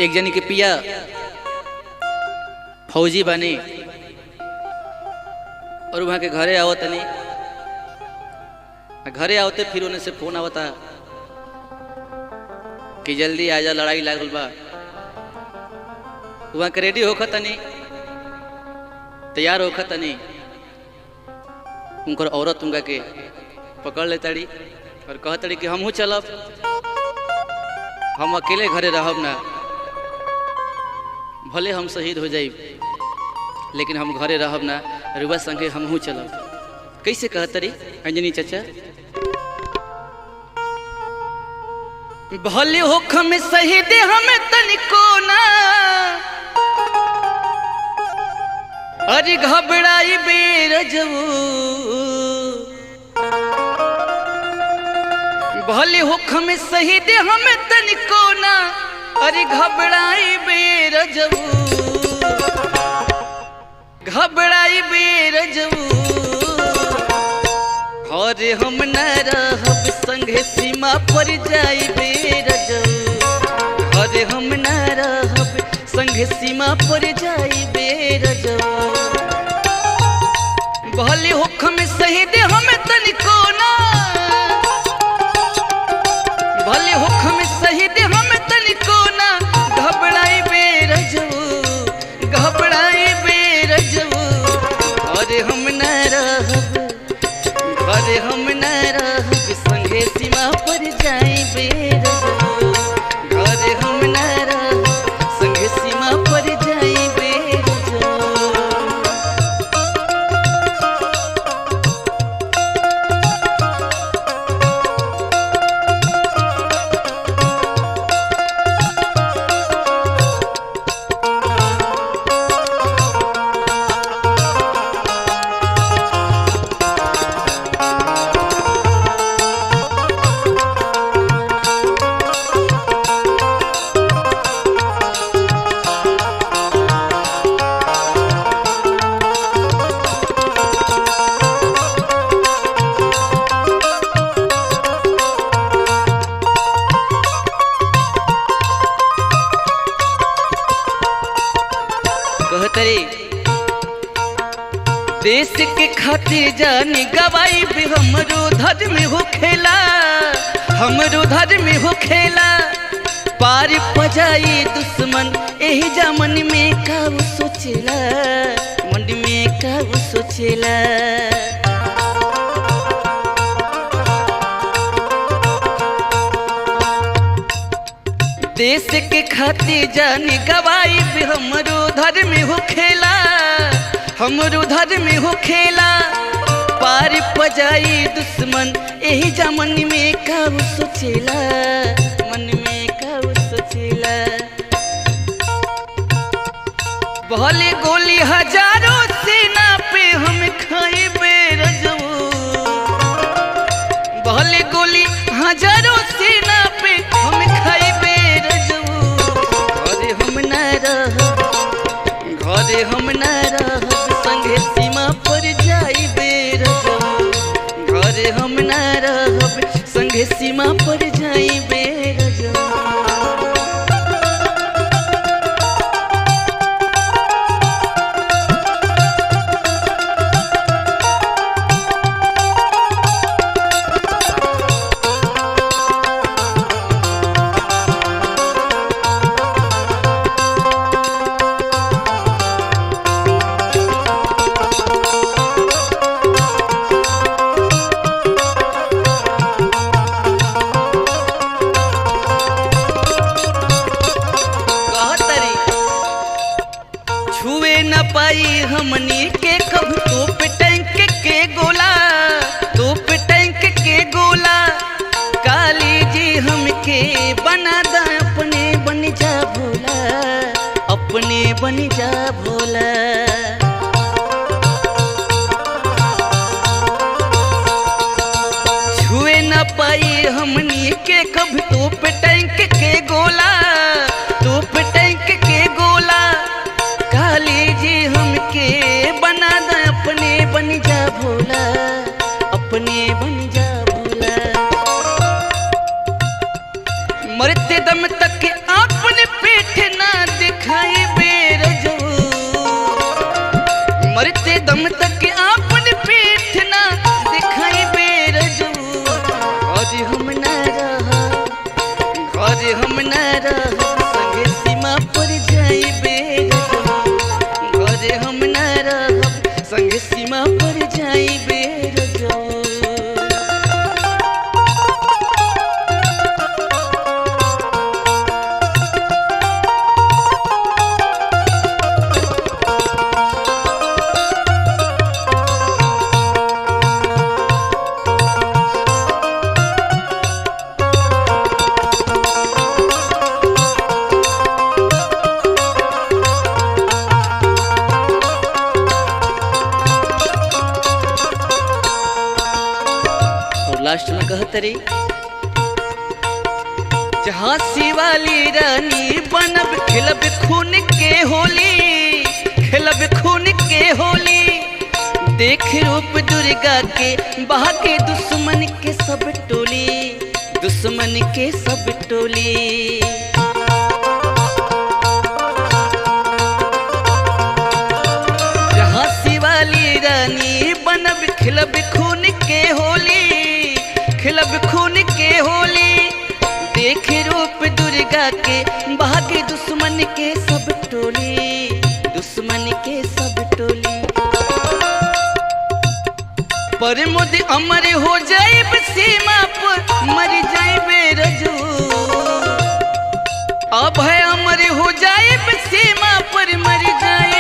एक जनी के पिया फौजी बनी और वहाँ के घरे आओ तनी घरे आवते फिर उन्हें से फोन आवता कि जल्दी आ जा लड़ाई लागल बा। वहाँ के रेडी होखा तनी तैयार होखा तनी उनकर औरत उनका के पकड़ ले ताड़ी और कह ताड़ी कि हमहू चलब, हम अकेले घरे रहब ना, भले हम शहीद हो जाइब लेकिन हम घरे रहब ना, रुआ संगे हमहू चलब। कैसे कह ताड़ी अंजनी चाचा? भले होख में शहीद हमें तनिको ना, अरे घबराई बेरजऊ, भले होख में शहीद हमें तनिको ना, अरे घबराई बेरजऊ, घबराई बेरजऊ, और हम न रहब संगे सीमा पर जाई बेरजऊ, और हम न रहब संगे सीमा पर जाई बेरजऊ। भले होख में शहीद हमें तनिको ना, भले होख में शहीद हमें तनिको ना, घबराई बेरजऊ, घबराई बेरजऊ, और हम न रहब, अरे हम न रहब संगे सीमा पर जाई बेरजऊ, अरे हम न रहब संगे सीमा पर जाई बेरजऊ। देश के खातिर जान गवाई भी हमरो धर्म हो खेला, हमरो धर्म हो खेला, पार पजाई दुश्मन एही जा मन में का सोचेला, मन में का सोचेला। देश के खातिर जान गवाई भी हमरो धर्म हो खेला, हमरो धर्म हो खेला, पार पजाई दुश्मन एही जा मन में का सोचेला, मन में का सोचेला। भले गोली हजारों सेना पे हम खाए बेरजऊ, भले गोली हजारों सेना पे हम खाए बेरजऊ, अरे हम न रहब, घरे हम न रहब संगे सीमा पर जाई बेरजऊ, घरे हम न रहब संगे सीमा पर जाई बेरजऊ। हमनी के कब तोप टैंक के गोला, तोप टैंक के गोला, काली जी हमके बना दा अपने बन जा भोला, अपने बन जा भोला। छुए न पाई हमनी के कब तोप टैंक के गोला, तोप टैंक के गोला, काली जी हमके बना दा अपने बन जा भोला, अपने बन जा भोला। मरते दम तक अपने पेट लास्ट में कहत रही झांसी वाली रानी बनब खेलब खून के होली, खेलब खून के होली। देख रूप दुर्गा के बहा के दुश्मन के सब टोली, दुश्मन के सब टोली। झांसी वाली रानी बनब खेलब खून के होली, खेलब खून के होली। देख रूप दुर्गा के भागे दुश्मन के सब टोली, दुश्मन के सब टोली। पर मुद अमर हो जाए सीमा पर मर जाए रजू, अब है अमर हो जाए सीमा पर मर जाए